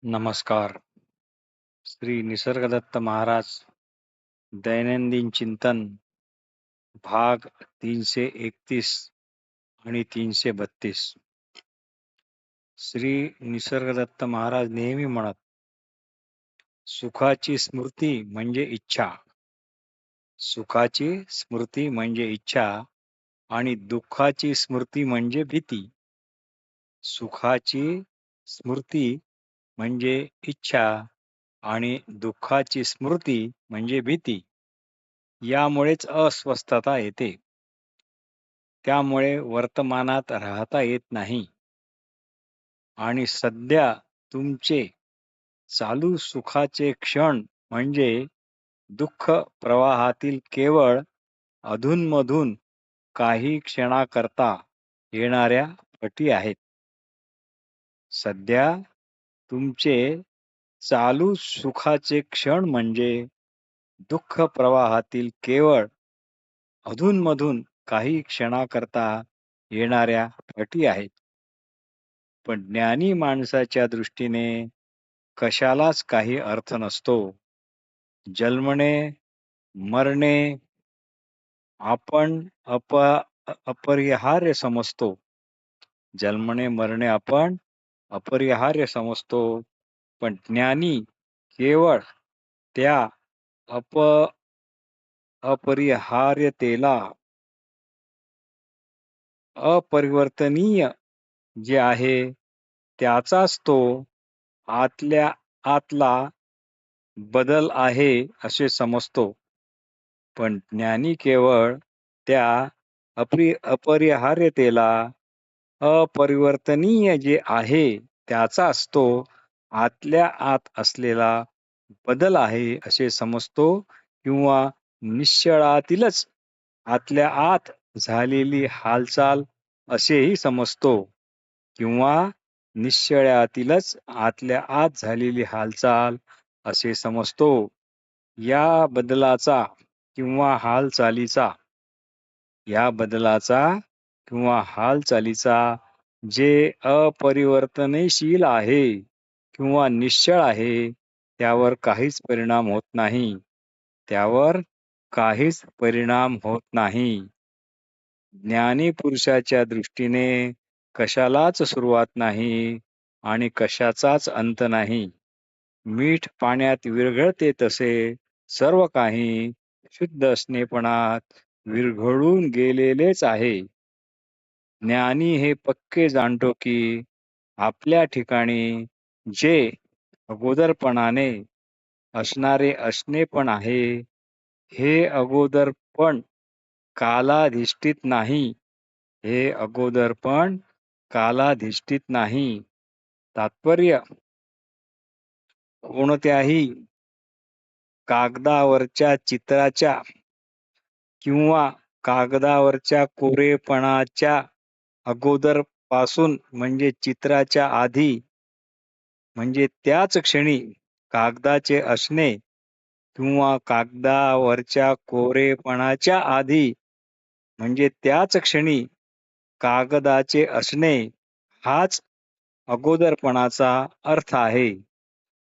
नमस्कार. श्री निसर्गदत्त महाराज दैनंदिन चिंतन भाग 331 आणि 332. श्री निसर्गदत्त महाराज नेहमी म्हणत, सुखाची स्मृती म्हणजे इच्छा. सुखाची स्मृती म्हणजे इच्छा आणि दुःखाची स्मृती म्हणजे भीती. सुखाची स्मृती म्हणजे इच्छा आणि दुःखाची स्मृती म्हणजे भीती. यामुळेच अस्वस्थता येते. त्यामुळे वर्तमानात राहता येत नाही आणि सध्या तुमचे चालू सुखाचे क्षण म्हणजे दुःख प्रवाहातील केवळ अधूनमधून काही क्षणाकरता येणाऱ्या अटी आहेत. सध्या तुमचे चालू सुखाचे क्षण म्हणजे दुःख प्रवाहातील केवळ अधूनमधून काही क्षणाकरता येणाऱ्या अटी आहेत. पण ज्ञानी माणसाच्या दृष्टीने कशालाच काही अर्थ नसतो. जन्मणे मरणे आपण अपरिहार्य समजतो. जन्मणे मरणे आपण अपरिहार्य समजतो, पण ज्ञानी केवळ त्या अपरिहार्यतेला अपरिवर्तनीय जे आहे त्याचाच तो आतल्या आतला बदल आहे असे समजतो. पण ज्ञानी केवळ त्या अपरिहार्यतेला अपरिवर्तनीय जे आहे त्याचाच तो आतल्या आत असलेला बदल आहे असे समजतो, किंवा निश्चळातीलच आतल्या आत झालेली हालचाल असेही समजतो, किंवा निश्चळातीलच आतल्या आत झालेली हालचाल असे समजतो. या बदलाचा किंवा हालचालीचा जे अपरिवर्तनशील आहे किंवा निश्चळ आहे त्यावर काहीच परिणाम होत नाही. ज्ञानी पुरुषाच्या दृष्टीने कशालाच सुरुवात नाही आणि कशाचाच अंत नाही. मीठ पाण्यात विरघळते तसे सर्व काही शुद्ध असणेपणात विरघळून गेलेलेच आहे. ज्ञानी हे पक्के जाणतो की आपल्या ठिकाणी जे अगोदरपणाने असणारे असणेपण आहे, हे अगोदरपण कालाधिष्ठित नाही. तात्पर्य, कोणत्याही कागदावरच्या चित्राच्या किंवा कागदावरच्या कोरेपणाच्या अगोदरपासून म्हणजे चित्राच्या आधी, म्हणजे त्याच क्षणी कागदाचे असणे, किंवा कागदावरच्या कोरेपणाच्या आधी म्हणजे त्याच क्षणी कागदाचे असणे, हाच अगोदरपणाचा अर्थ आहे.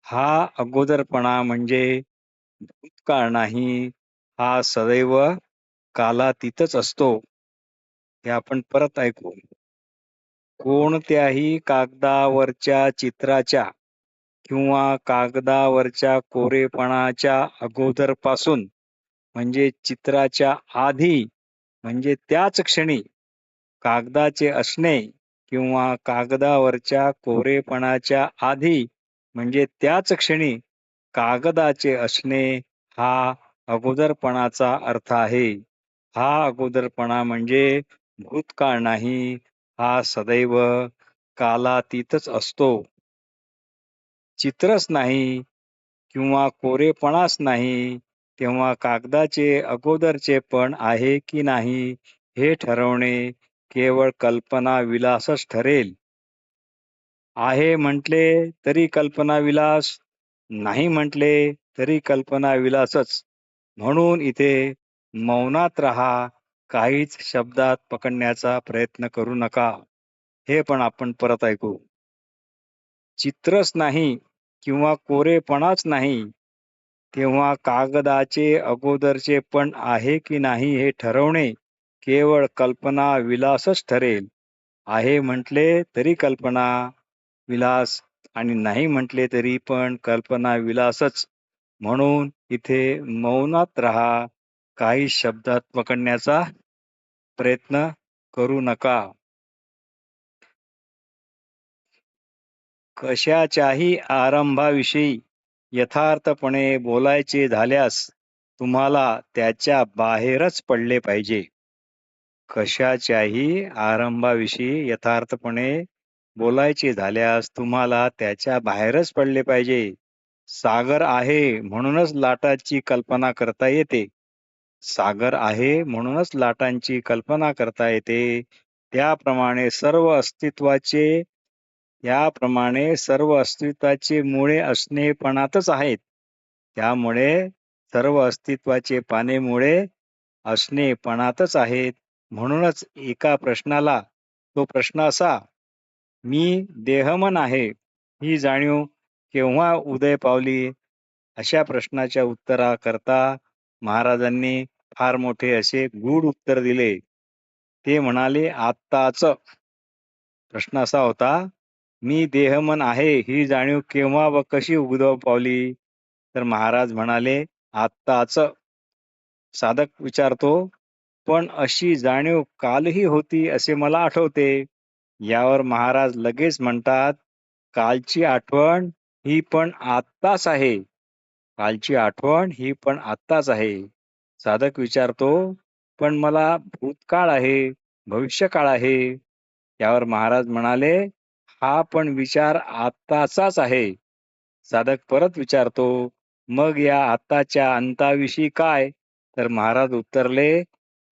हा अगोदरपणा म्हणजे भूतकाळ नाही, हा सदैव कालातीतच असतो. हे आपण परत ऐकू. कोणत्याही कागदावरच्या चित्राच्या किंवा कागदावरच्या कोरेपणाच्या अगोदरपासून म्हणजे चित्राच्या आधी म्हणजे त्याच क्षणी कागदाचे असणे, किंवा कागदावरच्या कोरेपणाच्या आधी म्हणजे त्याच क्षणी कागदाचे असणे, हा अगोदरपणाचा अर्थ आहे. हा अगोदरपणा म्हणजे भूतकाळ नाही, हा सदैव कालातीतच असतो. चित्रच नाही किंवा कोरेपणाच नाही, तेव्हा कागदाचे अगोदरचे पण आहे की नाही हे ठरवणे केवळ कल्पना विलासच ठरेल. आहे म्हटले तरी कल्पना विलास, नाही म्हटले तरी कल्पना विलासच. म्हणून इथे मौनात राहा, काहीच शब्दात पकडण्याचा प्रयत्न करू नका. हे पण आपण परत ऐकू. चित्रच नाही किंवा कोरेपणाच नाही, तेव्हा कागदाचे अगोदरचे पण आहे की नाही हे ठरवणे केवळ कल्पना विलासच ठरेल. आहे म्हटले तरी कल्पना विलास आणि नाही म्हटले तरी पण कल्पना विलासच. म्हणून इथे मौनात राहा. काही शब्दात पकडण्याचा प्रयत्न करू नका. कशाच्याही आरंभाविषयी यथार्थपणे बोलायचे झाल्यास तुम्हाला त्याच्या बाहेरच पडले पाहिजे. कशाच्याही आरंभाविषयी यथार्थपणे बोलायचे झाल्यास तुम्हाला त्याच्या बाहेरच पडले पाहिजे. सागर आहे म्हणूनच लाटाची कल्पना करता येते. सागर आहे म्हणूनच लाटांची कल्पना करता येते. त्याप्रमाणे सर्व अस्तित्वाचे मुळे असणेपणातच आहेत. त्यामुळे सर्व अस्तित्वाचे पाने मुळे असणेपणातच आहेत. म्हणूनच एका प्रश्नाला तो प्रश्न असा, मी देहमन आहे ही जाणीव केव्हा उदय पावली? अशा प्रश्नाच्या उत्तराकरता महाराजांनी फार मोठे असे गूढ उत्तर दिले. ते म्हणाले, आत्ताच. प्रश्न असा होता, मी देहमन आहे ही जाणीव केव्हा व कशी उदय पावली? तर महाराज म्हणाले, आत्ताच. साधक विचारतो, पण अशी जाणीव कालही होती असे मला आठवते. यावर महाराज लगेच म्हणतात, कालची आठवण ही पण आत्ताच आहे. कालची आठवण ही पण आत्ताच आहे. साधक विचारतो, पण मला भूतकाळ आहे, भविष्यकाळ आहे. यावर महाराज म्हणाले, हा पण विचार आत्ताचाच आहे. साधक परत विचारतो, मग या आत्ताच्या अंताविषयी काय? तर महाराज उत्तरले,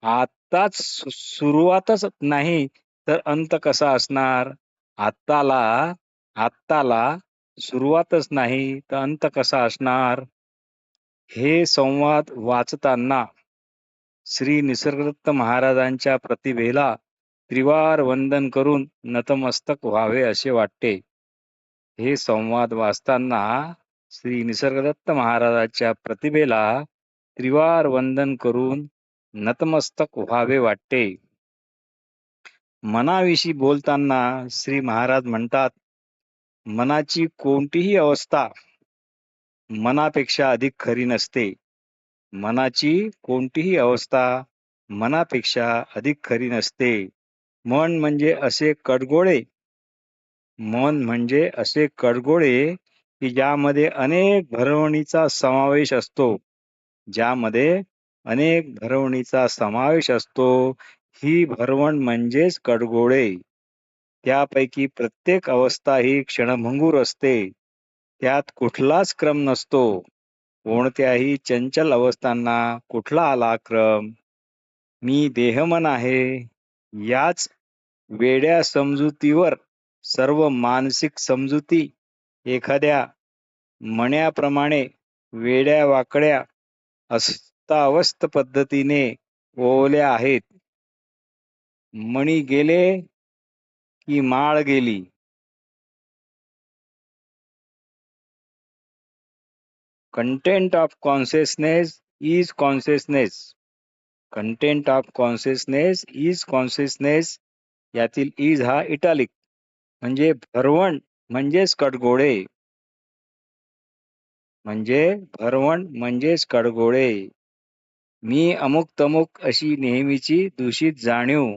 आत्ताच सुरुवातच नाही तर अंत कसा असणार? आत्ताला आत्ताला सुरुवातच नाही तर अंत कसा असणार? हे संवाद वाचताना श्री निसर्गदत्त महाराजांच्या प्रतिभेला त्रिवार वंदन करून नतमस्तक व्हावे असे वाटते. हे संवाद वाचताना श्री निसर्गदत्त महाराजांच्या प्रतिभेला त्रिवार वंदन करून नतमस्तक व्हावे वाटते. मनाविषयी बोलताना श्री महाराज म्हणतात, मनाची कोणतीही अवस्था मनापेक्षा अधिक खरी नसते. मनाची कोणतीही अवस्था मनापेक्षा अधिक खरी नसते. मन म्हणजे असे कडगोळे की ज्यामध्ये अनेक भरवणीचा समावेश असतो. ही भरवण म्हणजेच कडगोळे. त्यापैकी प्रत्येक अवस्था ही क्षणभंगूर असते. त्यात कुठलाच क्रम नसतो. कोणत्याही चंचल अवस्थांना कुठला आला क्रम? मी देहमन आहे याच वेड्या समजुतीवर सर्व मानसिक समजुती एखाद्या मण्याप्रमाणे वेड्या वाकड्या अस्ताव्यस्त पद्धतीने ओवल्या आहेत. मणी गेले की माळ गेली. Content of consciousness is consciousness. Content of consciousness is consciousness. यातील इज हा इटालिक म्हणजे भरवण म्हणजेच कडगोळे. मी अमुक तमुक अशी नेहमीची दूषित जाणीव.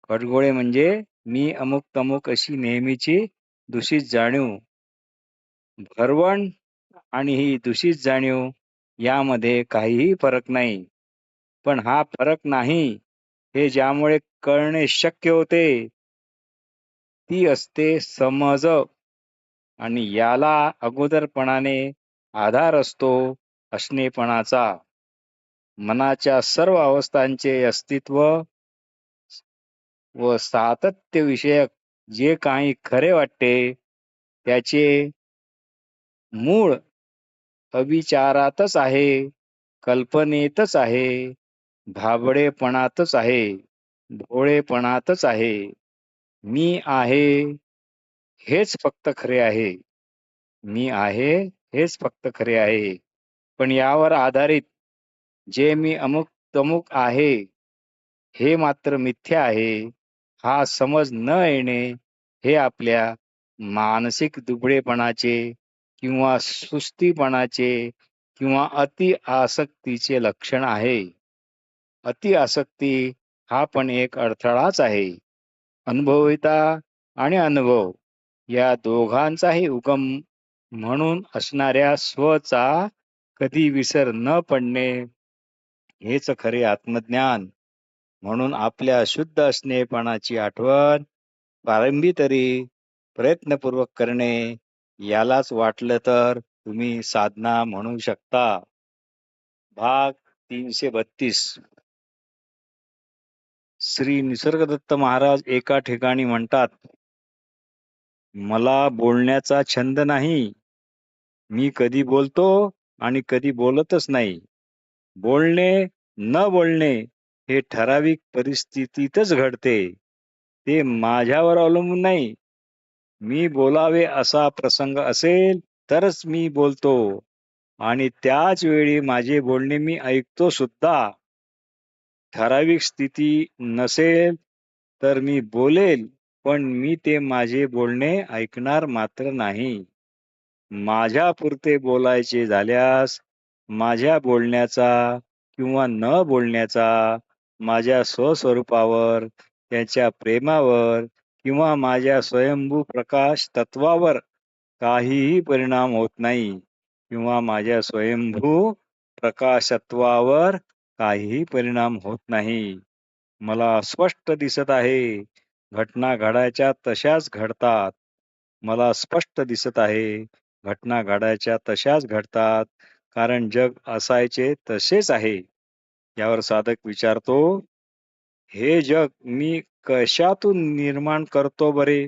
कडगोळे म्हणजे मी अमुक तमुक अशी नेहमीची दूषित जाणीव. भरवण आणि ही दूषित जाणीव यामध्ये काहीही फरक नाही. पण हा फरक नाही हे ज्यामुळे कळणे शक्य होते ती असते समज. आणि याला अगोदरपणाने आधार असतो असणेपणाचा. मनाच्या सर्व अवस्थांचे अस्तित्व व सातत्य विषयक जे काही खरे वाटते त्याचे मूळ अविचारातच आहे, कल्पनेतच आहे, भाबडेपणातच आहे, भोळेपणातच आहे. मी आहे हेच फक्त खरे आहे. मी आहे हेच फक्त खरे आहे. पण यावर आधारित जे मी अमुक तमुक आहे हे मात्र मिथ्या आहे. हा समज न येणे हे आपल्या मानसिक दुबळेपणाचे किंवा सुस्तीपणाचे किंवा अति आसक्तीचे लक्षण आहे. अति आसक्ती हा पण एक अडथळाच आहे. अनुभविता आणि अनुभव या दोघांचाही उगम म्हणून असणाऱ्या स्वचा कधी विसर न पडणे हेच खरे आत्मज्ञान. म्हणून आपल्या शुद्ध असणेपणाची आठवण प्रारंभी तरी प्रयत्नपूर्वक करणे यालाच वाटलं तर तुम्ही साधना म्हणू शकता. भाग 332. श्री निसर्गदत्त महाराज एका ठिकाणी म्हणतात, मला बोलण्याचा छंद नाही. मी कधी बोलतो आणि कधी बोलतच नाही. बोलणे न बोलणे हे ठराविक परिस्थितीतच घडते. ते माझ्यावर अवलंबून नाही. मी बोलावे असा प्रसंग असेल तरच मी बोलतो आणि त्याच वेळी माझे बोलणे मी ऐकतो सुद्धा. ठराविक स्थिती नसेल तर मी बोलेल, पण मी ते माझे बोलणे ऐकणार मात्र नाही. माझ्यापुरते बोलायचे झाल्यास माझ्या बोलण्याचा किंवा न बोलण्याचा माझ्या स्वस्वरूपावर, त्याच्या प्रेमावर किंवा माझ्या स्वयंभू प्रकाश तत्वावर काहीही परिणाम होत नाही किंवा माझ्या स्वयंभू प्रकाशत्वावर काहीही परिणाम होत नाही. मला स्पष्ट दिसत आहे. घटना घडायच्या तशाच घडतात. मला स्पष्ट दिसत आहे. घटना घडायच्या तशाच घडतात. कारण जग असायचे तसेच आहे. यावर साधक विचारतो, हे जग मी कशातून निर्माण करतो बरे?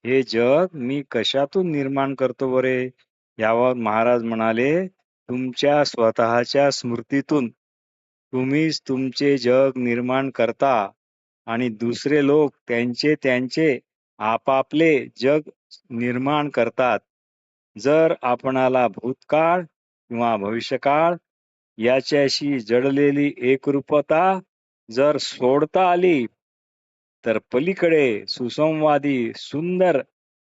हे जग मी कशातून निर्माण करतो बरे? यावर महाराज म्हणाले, तुमच्या स्वतःच्या स्मृतीतून. तुम्हीच तुमचे जग निर्माण करता आणि दुसरे लोक त्यांचे त्यांचे आपापले जग निर्माण करतात. जर आपणाला भूतकाळ किंवा भविष्यकाळ याच्याशी जडलेली एकरूपता जर सोडता आली तर पलीकडे सुसंवादी सुंदर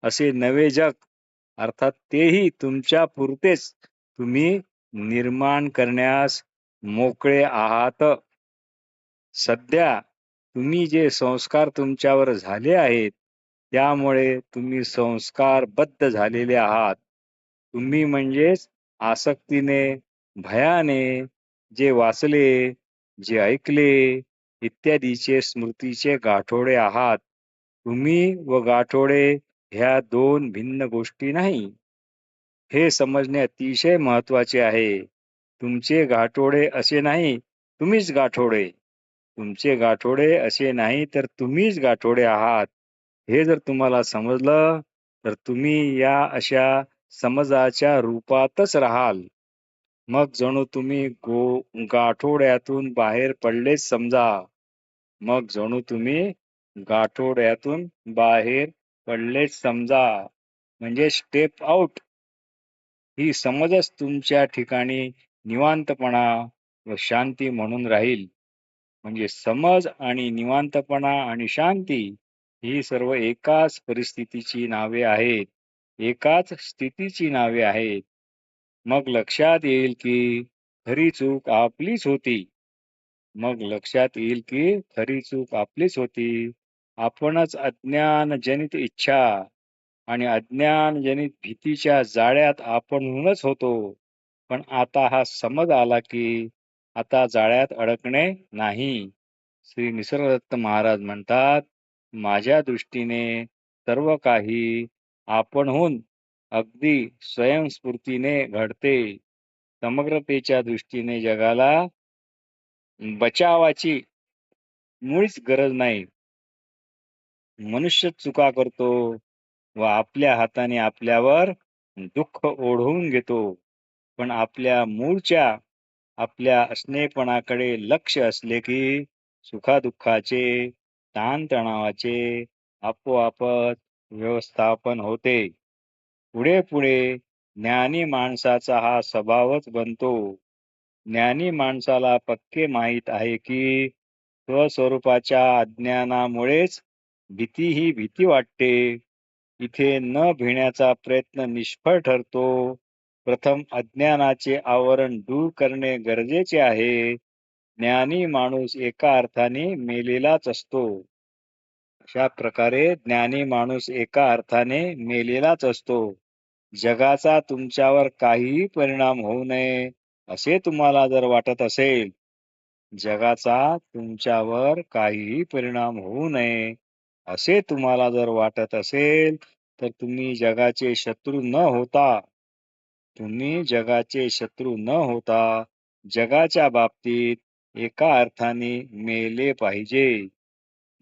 असे नवे जग अर्थात तेही तुमच्या पुरतेच तुम्ही निर्माण करण्यास मोकळे आहात. सध्या तुम्ही जे संस्कार तुमच्यावर झाले आहेत त्यामुळे तुम्ही संस्कारबद्ध झालेले आहात. तुम्ही म्हणजेच आसक्तीने, भयाने जे वाचले, जे ऐकले इत्यादीचे स्मृतीचे गाठोडे आहात. तुम्ही व गाठोडे ह्या दोन भिन्न गोष्टी नाही. हे समजणे अतिशय महत्वाचे आहे. तुमचे गाठोडे असे नाही, तुम्हीच गाठोडे. तुमचे गाठोडे असे नाही तर तुम्हीच गाठोडे आहात. हे जर तुम्हाला समजलं तर तुम्ही या अशा समजाच्या रूपातच राहाल. मग जणू तुम्ही गाठोड्यातून बाहेर पडलेच समजा. मग जणू तुम्ही गाठोड्यातून बाहेर पडलेच समजा. म्हणजे स्टेप आउट ही समजच तुमच्या ठिकाणी निवांतपणा व शांती म्हणून राहील. म्हणजे समज आणि निवांतपणा आणि शांती ही सर्व एकाच परिस्थितीची नावे आहेत, एकाच स्थितीची नावे आहेत. मग लक्षात येईल की खरी चूक आपलीच होती. मग लक्षात येईल की खरी चूक आपलीच होती. आपणच अज्ञानजनित इच्छा आणि अज्ञानजनित भीतीच्या जाळ्यात आपणहूनच होतो. पण आता हा समज आला की आता जाळ्यात अडकणे नाही. श्री निसर्गदत्त महाराज म्हणतात, माझ्या दृष्टीने सर्व काही आपणहून अगदी स्वयंस्फूर्तीने घडते. समग्रतेच्या दृष्टीने जगाला बचावाची मुळीच गरज नाही. मनुष्य चुका करतो व आपल्या हाताने आपल्यावर दुःख ओढवून घेतो. पण आपल्या मूळच्या आपल्या असणेपणाकडे लक्ष असले की सुखादुःखाचे, ताणतणावाचे आपोआपच व्यवस्थापन होते. पुढे पुढे ज्ञानी माणसाचा हा स्वभावच बनतो. ज्ञानी माणसाला पक्के माहीत आहे की स्वस्वरूपाच्या अज्ञानामुळेच भीती ही भीती वाटते. इथे न भिण्याचा प्रयत्न निष्फळ ठरतो. प्रथम अज्ञानाचे आवरण दूर करणे गरजेचे आहे. ज्ञानी माणूस एका अर्थाने मेलेलाच असतो. अशा प्रकारे ज्ञानी माणूस एका अर्थाने मेलेलाच असतो. जगाचा तुमच्यावर काहीही परिणाम होऊ नये असे तुम्हाला जर वाटत असेल, जगाचा तुमच्यावर काहीही परिणाम होऊ नये असे तुम्हाला जर वाटत असेल, तर तुम्ही जगाचे शत्रू न होता जगाच्या बाबतीत एका अर्थाने मेले पाहिजे.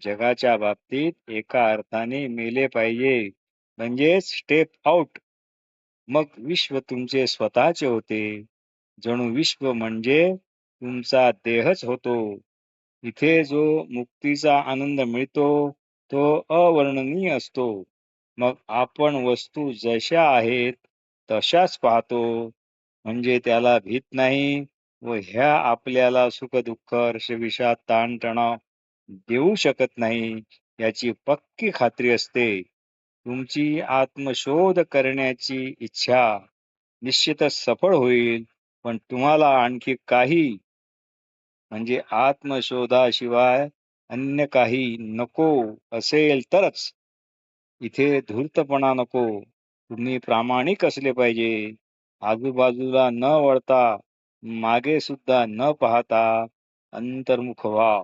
जगाच्या बाबतीत एका अर्थाने मेले पाहिजे, म्हणजेच स्टेप आउट. मग विश्व तुमचे स्वतःचे होते. जणू विश्व म्हणजे तुमचा देहच होतो. इथे जो मुक्तीचा आनंद मिळतो तो अवर्णनीय असतो. मग आपण वस्तू जशा आहेत तशाच पाहतो, म्हणजे त्याला भीत नाही व ह्या आपल्याला सुखदुःख हर्षविषाद ताणतणाव देऊ शकत नाही याची पक्की खात्री असते. तुमची आत्मशोध करण्याची इच्छा निश्चितच सफळ होईल, पण तुम्हाला आणखी काही म्हणजे आत्मशोधाशिवाय अन्य काही नको असेल तरच. इथे धूर्तपणा नको. तुम्ही प्रामाणिक असले पाहिजे. आजूबाजूला न वळता, मागे सुद्धा न पाहता अंतर्मुख व्हा.